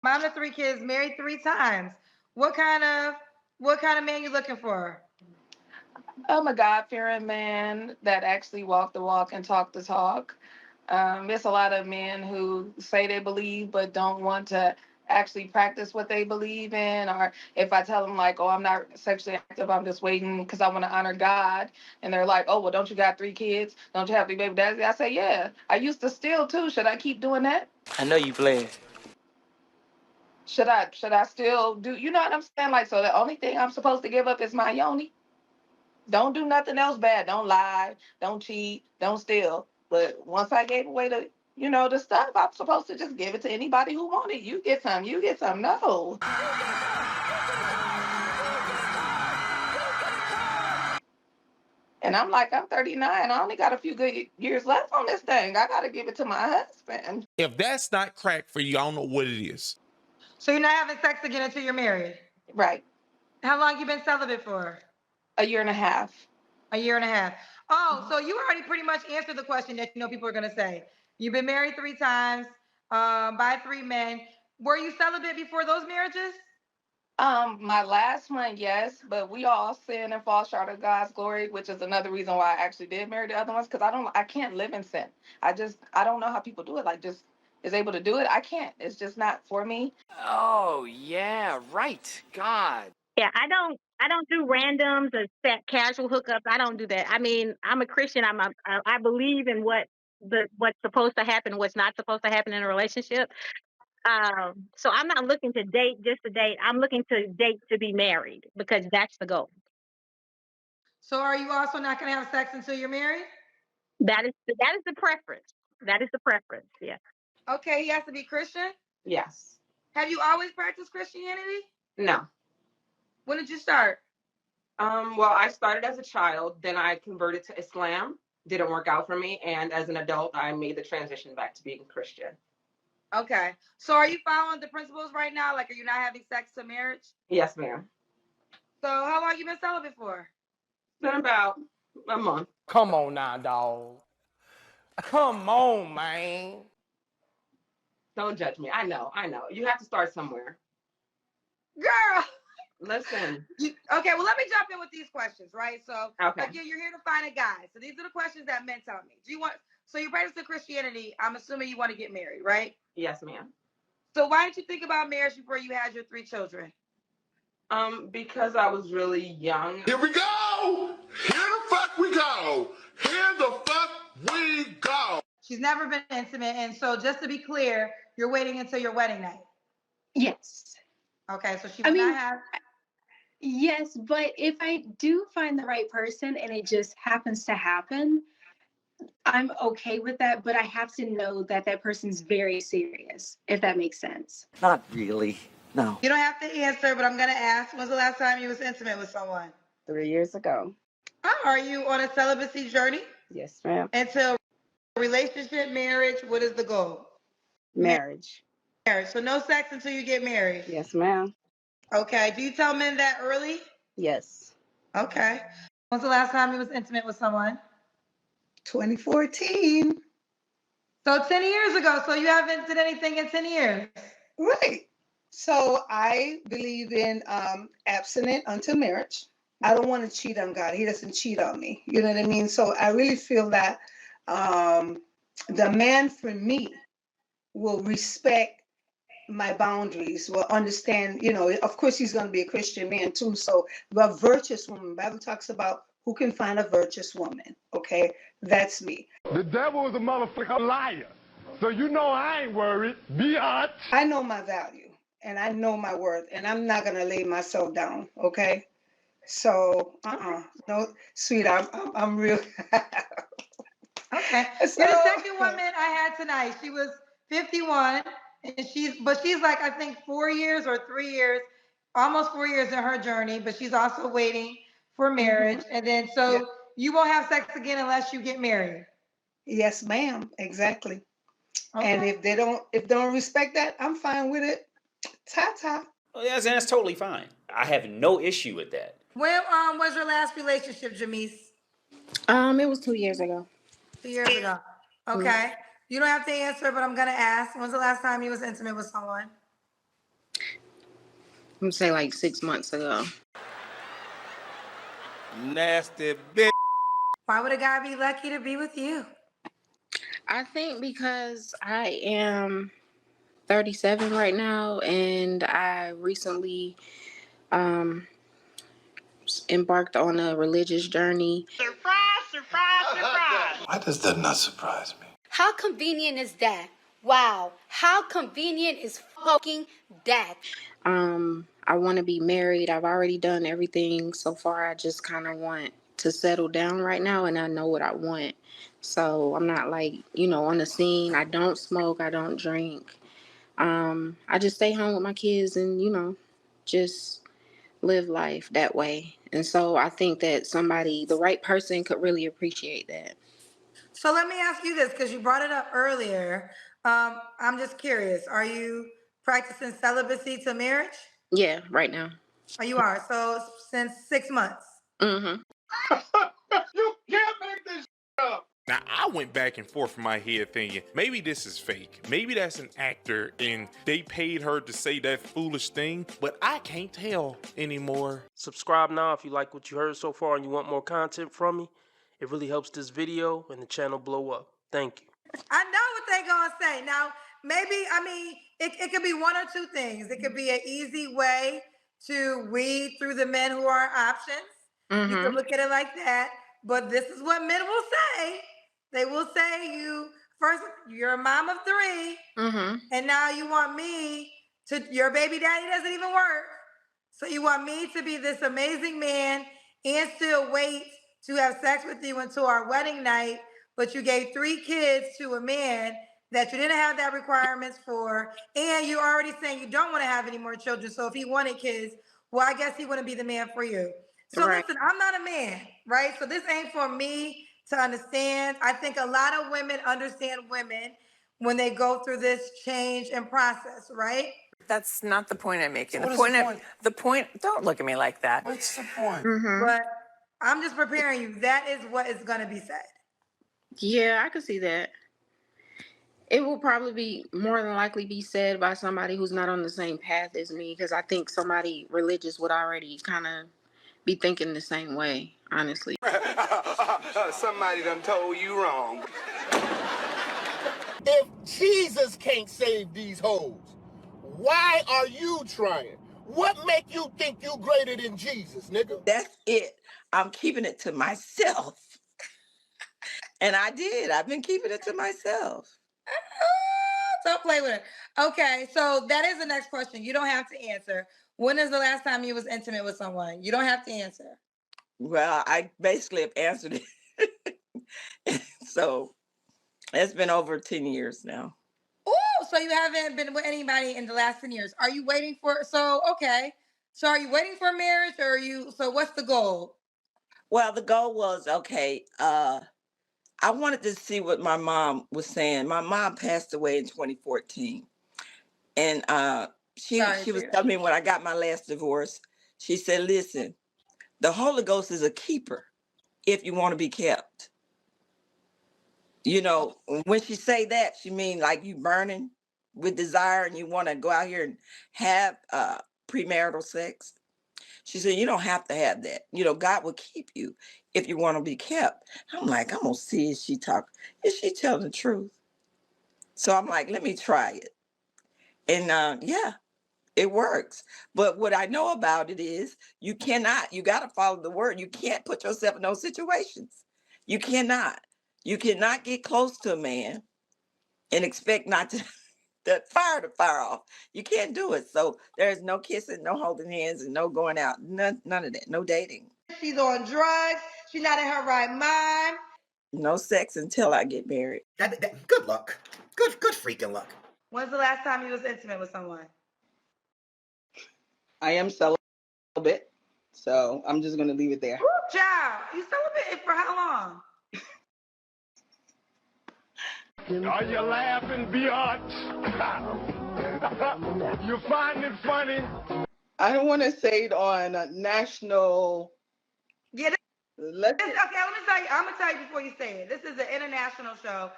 Mom of three kids, married three times. What kind of what kind of man you looking for? I'm a God fearing man that actually walk the walk and talk the talk. There's a lot of men who say they believe but don't want to actually practice what they believe in. Or if I tell them, like, oh, I'm not sexually active, I'm just waiting because I want to honor God. And they're like, oh, well, don't you got three kids? Don't you have three baby daddies? I say, yeah, I used to steal too. Should I keep doing that? I know you playing. Should I still do, you know what I'm saying? Like, so the only thing I'm supposed to give up is my yoni. Don't do nothing else bad. Don't lie. Don't cheat. Don't steal. But once I gave away the stuff, I'm supposed to just give it to anybody who wanted. You get some. You get some. No. And I'm like, I'm 39. I only got a few good years left on this thing. I got to give it to my husband. If that's not crack for you, I don't know what it is. So you're not having sex again until you're married. Right. How long you been celibate for? A year and a half. A year and a half. Oh, so you already pretty much answered the question that you know people are gonna say. You've been married three times, by three men. Were you celibate before those marriages? My last one, yes, but we all sin and fall short of God's glory, which is another reason why I actually did marry the other ones, because I can't live in sin. I don't know how people do it. Like, just is able to do it. I can't. It's just not for me. Oh, yeah, right. God. Yeah, I don't do randoms or casual hookups. I don't do that. I mean, I'm a Christian. I believe in what's supposed to happen, what's not supposed to happen in a relationship. So I'm not looking to date just to date. I'm looking to date to be married because that's the goal. So are you also not gonna have sex until you're married? That is the preference. That is the preference. Yeah. Okay, he has to be Christian. Yes. Have you always practiced Christianity? No. When did you start? Well, I started as a child, then I converted to Islam. Didn't work out for me, and as an adult, I made the transition back to being Christian. Okay. So are you following the principles right now? Like, are you not having sex to marriage? Yes, ma'am. So how long you been celibate for? It's been about a month. Come on now, dog. Come on, man. Don't judge me. I know. You have to start somewhere. Girl. Listen. Okay, well, let me jump in with these questions, right? So, okay. Again, you're here to find a guy. So these are the questions that men tell me. So you practice Christianity. I'm assuming you want to get married, right? Yes, ma'am. So why did you think about marriage before you had your three children? Because I was really young. Here we go. Here the fuck we go. Here the fuck we go. She's never been intimate. And so just to be clear, you're waiting until your wedding night. Yes. Okay, so she would not have. Yes, but if I do find the right person and it just happens to happen, I'm okay with that, but I have to know that that person's very serious, if that makes sense. Not really. No. You don't have to answer, but I'm going to ask, when's the last time you was intimate with someone? 3 years ago. Oh, are you on a celibacy journey? Yes, ma'am. Until relationship, marriage, what is the goal? Marriage. Marriage. So no sex until you get married? Yes, ma'am. Okay. Do you tell men that early? Yes. Okay. When's the last time you was intimate with someone? 2014. So 10 years ago. So you haven't did anything in 10 years? Right. So I believe in abstinent until marriage. I don't want to cheat on God. He doesn't cheat on me. You know what I mean? So I really feel that the man for me will respect my boundaries, will understand, of course he's going to be a Christian man too. So a virtuous woman, the Bible talks about who can find a virtuous woman. Okay, that's me. The devil is a motherfucking liar. So you know I ain't worried. Biatch. I know my value and I know my worth, and I'm not going to lay myself down. Okay. So, no, sweetheart, I'm real. Okay. So, You're the second woman I had tonight. She was 51, and she's like, I think 4 years or 3 years, almost 4 years in her journey, but she's also waiting for marriage. And then, so you won't have sex again unless you get married. Yes, ma'am. Exactly. Okay. And if they don't respect that, I'm fine with it. Ta-ta. Well, that's totally fine. I have no issue with that. When was your last relationship, Jamise? It was 2 years ago. 2 years ago. Okay. You don't have to answer, but I'm gonna ask. When's the last time you was intimate with someone? gonna say like 6 months ago. Nasty bitch. Why would a guy be lucky to be with you? I think because I am 37 right now, and I recently embarked on a religious journey. Surprise, surprise, surprise. Why does that not surprise me? How convenient is that? Wow. How convenient is fucking that? I want to be married. I've already done everything so far. I just kind of want to settle down right now, and I know what I want. So I'm not like, on the scene. I don't smoke. I don't drink. I just stay home with my kids and, just live life that way. And so I think that the right person could really appreciate that. So let me ask you this, because you brought it up earlier. I'm just curious. Are you practicing celibacy to marriage? Yeah, right now. Oh, you are. So since 6 months. Mm-hmm. You can't make this up. Now, I went back and forth in my head thinking, maybe this is fake. Maybe that's an actor and they paid her to say that foolish thing, but I can't tell anymore. Subscribe now if you like what you heard so far and you want more content from me. It really helps this video and the channel blow up. Thank you. I know what they gonna say. Now, maybe, it could be one or two things. It could be an easy way to weed through the men who are options. You could look at it like that. But this is what men will say. They will say you're a mom of 3, and now you want me your baby daddy doesn't even work. So you want me to be this amazing man and still wait to have sex with you until our wedding night, but you gave 3 kids to a man that you didn't have that requirements for, and you're already saying you don't want to have any more children. So if he wanted kids, well, I guess he wouldn't be the man for you. So listen, I'm not a man, right? So this ain't for me to understand. I think a lot of women understand women when they go through this change and process, right? That's not the point I'm making. So The point, don't look at me like that. What's the point? But I'm just preparing you. That is what is going to be said. Yeah, I could see that. It will probably be more than likely be said by somebody who's not on the same path as me, because I think somebody religious would already kind of be thinking the same way, honestly. Somebody done told you wrong. If Jesus can't save these hoes, why are you trying? What make you think you greater than Jesus, nigga? That's it. I'm keeping it to myself. And I did. I've been keeping it to myself. Don't play with it. Okay, so that is the next question. You don't have to answer. When is the last time you was intimate with someone? You don't have to answer. Well, I basically have answered it. So it's been over 10 years now. Oh, so you haven't been with anybody in the last 10 years. Are you waiting for, okay. So are you waiting for marriage or so what's the goal? Well, the goal was, okay, I wanted to see what my mom was saying. My mom passed away in 2014. And she was telling me when I got my last divorce, she said, listen, the Holy Ghost is a keeper if you want to be kept. When she say that, she mean like you burning with desire and you want to go out here and have premarital sex. She said, you don't have to have that. God will keep you if you want to be kept. I'm like, I'm going to see if she telling the truth? So I'm like, let me try it. And yeah, it works. But what I know about it is you got to follow the word. You can't put yourself in those situations. You cannot get close to a man and expect not to fire off. You can't do it. So there's no kissing, no holding hands, and no going out. None of that. No dating. She's on drugs. She's not in her right mind. No sex until I get married. Good luck. Good freaking luck. When's the last time you was intimate with someone? I am celibate, so I'm just gonna leave it there. Ooh, child, you celibate for how long? Are you laughing, biatch? You find it funny? I don't want to say it on national. Yeah. Okay, let me tell you. I'm gonna tell you before you say it. This is an international show.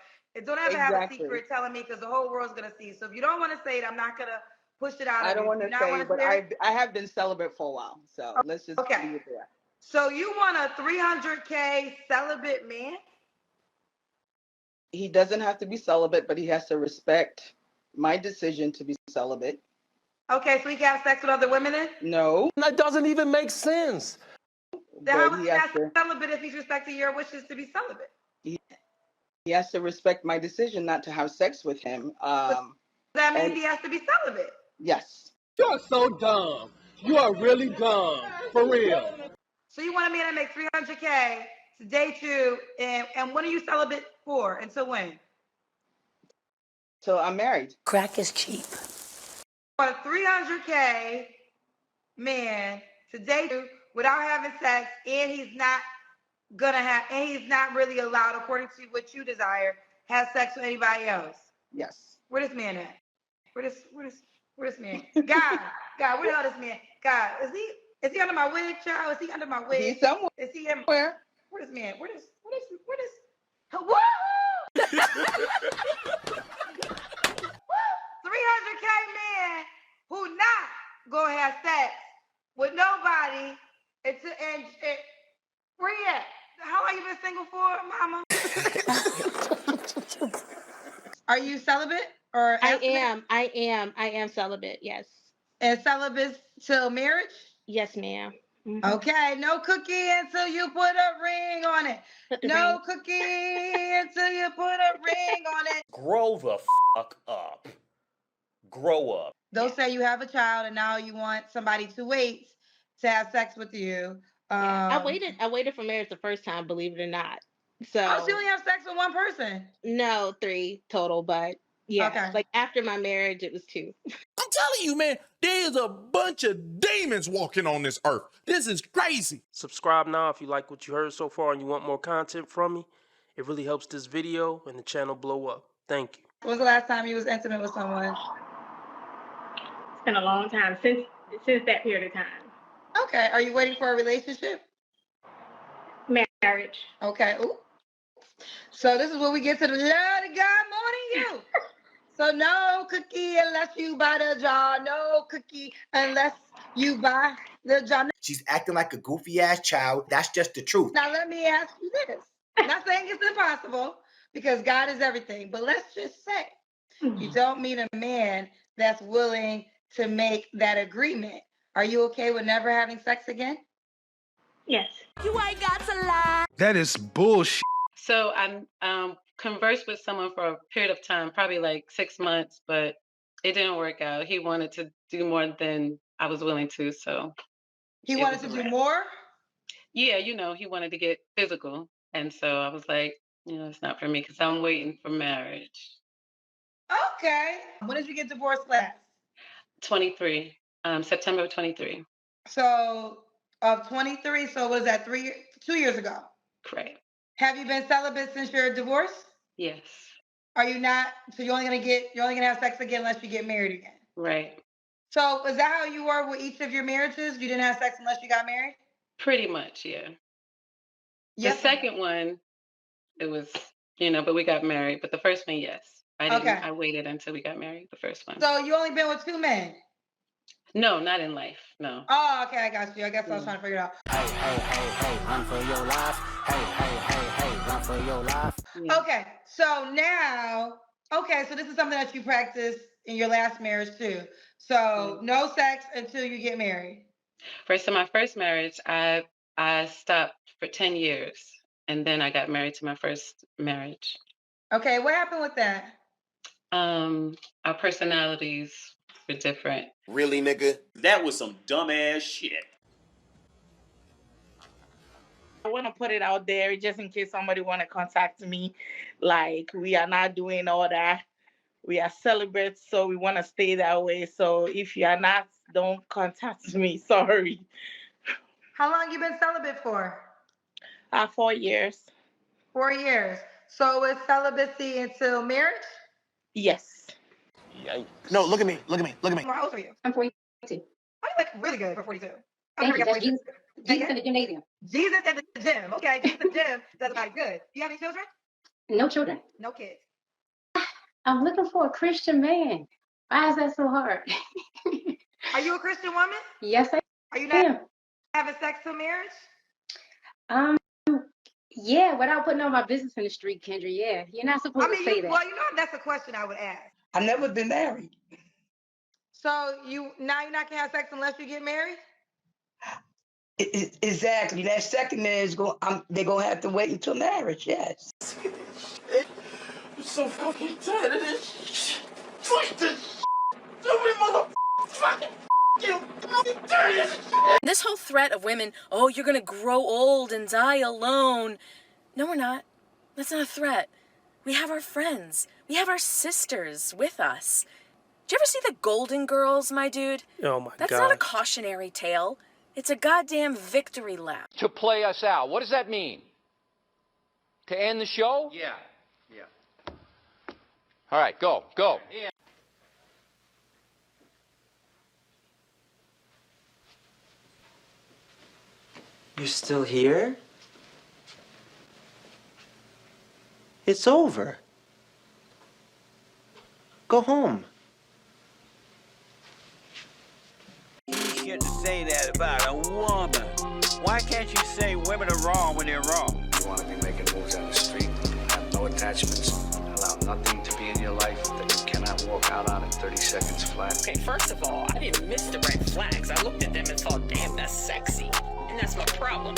Don't ever have a secret telling me because the whole world's gonna see. So if you don't want to say it, I'm not gonna push it out I of don't you. want Do to not say, want to but share? I have been celibate for a while, so let's just Okay. leave it there. So you want a 300K celibate man? He doesn't have to be celibate, but he has to respect my decision to be celibate. Okay, so he can have sex with other women then? No. That doesn't even make sense. Then how But is he he has not to celibate if he's respecting your wishes to be celibate? he has to respect my decision not to have sex with him. That means And he has to be celibate. yes. You're so dumb. You are really dumb. For real. So you want a man that makes 300K to date you, and when are you celibate for? Until when? So I'm married. Crack is cheap. For a 300K man to date you without having sex, and he's not really allowed, according to what you desire, have sex with anybody else. Yes. Where this man at? Where this man? God, where the hell this man? God, is he under my wig, child? Is he under my wig? He's somewhere. Is he in? Where? Where this man? Where this? Woo! 300K man who not gonna have sex with nobody and where you at? How long you been single for, mama? Are you celibate or abstinent? I am celibate. Yes. And celibate till marriage? Yes, ma'am. Okay, no cookie until you put a ring on it. No cookie until you put a ring on it. Grow the fuck up. Grow up. They'll say you have a child and now you want somebody to wait to have sex with you. I waited for marriage the first time, believe it or not. So oh, so you only have sex with one person? No, 3 total, but yeah. Okay. Like after my marriage it was 2. I'm telling you, man, there's a bunch of demons walking on this earth. This is crazy. Subscribe now if you like what you heard so far and you want more content from me. It really helps this video and the channel blow up. Thank you. When was the last time you was intimate with someone? It's been a long time since that period of time. Okay. Are you waiting for a relationship? Marriage. Okay. Ooh. So this is where we get to the love of God morning you. So no cookie unless you buy the jar. No cookie unless you buy the jar. She's acting like a goofy ass child. That's just the truth. Now let me ask you this. I'm not saying it's impossible because God is everything, but let's just say you don't meet a man that's willing to make that agreement. Are you okay with never having sex again? Yes. You ain't got to lie. That is bullshit. So I conversed with someone for a period of time, probably like 6 months, but it didn't work out. He wanted to do more than I was willing to, so. He wanted to do more? Yeah, he wanted to get physical. And so I was like, it's not for me because I'm waiting for marriage. Okay. When did you get divorced last? 23, September of 23. So of 23, so was that 2 years ago? Correct. Have you been celibate since your divorce? Yes. Are you not? So you're only gonna have sex again unless you get married again. Right. So is that how you were with each of your marriages? You didn't have sex unless you got married? Pretty much, yeah. Yes. The second one, it was, but we got married. But the first one, yes. I waited until we got married, the first one. So you only been with 2 men? No, not in life. No. Oh, okay, I got you. I guess I was trying to figure it out. Hey, run for your life. Hey, run for your life. Yeah. Okay, so now, so this is something that you practiced in your last marriage too. So no sex until you get married. So my first marriage, I stopped for 10 years, and then I got married to my first marriage. Okay, what happened with that? Our personalities were different. Really, nigga? That was some dumbass shit. I want to put it out there just in case somebody want to contact me. Like, we are not doing all that. We are celibates, so we want to stay that way. So if you are not, don't contact me. Sorry. How long you been celibate for? 4 years. 4 years. So is celibacy until marriage? Yes. Yikes. No, look at me. How old are you? I'm 42. Oh, you look really good for 42. Thank you. That's Jesus in the gymnasium. Jesus in the gym. Okay, Jesus in the gym. That's about good. Do you have any children? No children. No kids. I'm looking for a Christian man. Why is that so hard? Are you a Christian woman? Yes, I Are you not am. having sex till marriage? Yeah, without putting on my business in the street, Kendra. Yeah, you're not supposed to say that. Well, that's a question I would ask. I've never been married. So you're not gonna have sex unless you get married? Exactly. That second man is they're gonna have to wait until marriage. Yes. I'm so fucking tired of this shit. Fuck this shit. So many motherfucking you. I'm tired of this shit. This whole threat of women, oh, you're gonna grow old and die alone. No, we're not. That's not a threat. We have our friends. We have our sisters with us. Did you ever see the Golden Girls, my dude? Oh my That's God. not a cautionary tale. It's a goddamn victory lap. To play us out. What does that mean? To end the show? Yeah. All right, go. You're still here? It's over. Go home. You shouldn't say that about a woman. Why can't you say women are wrong when they're wrong? You want to be making moves on the street, have no attachments, allow nothing to be in your life that you cannot walk out on in 30 seconds flat. Okay, first of all, I didn't miss the red flags. I looked at them and thought, damn, that's sexy. And that's my problem.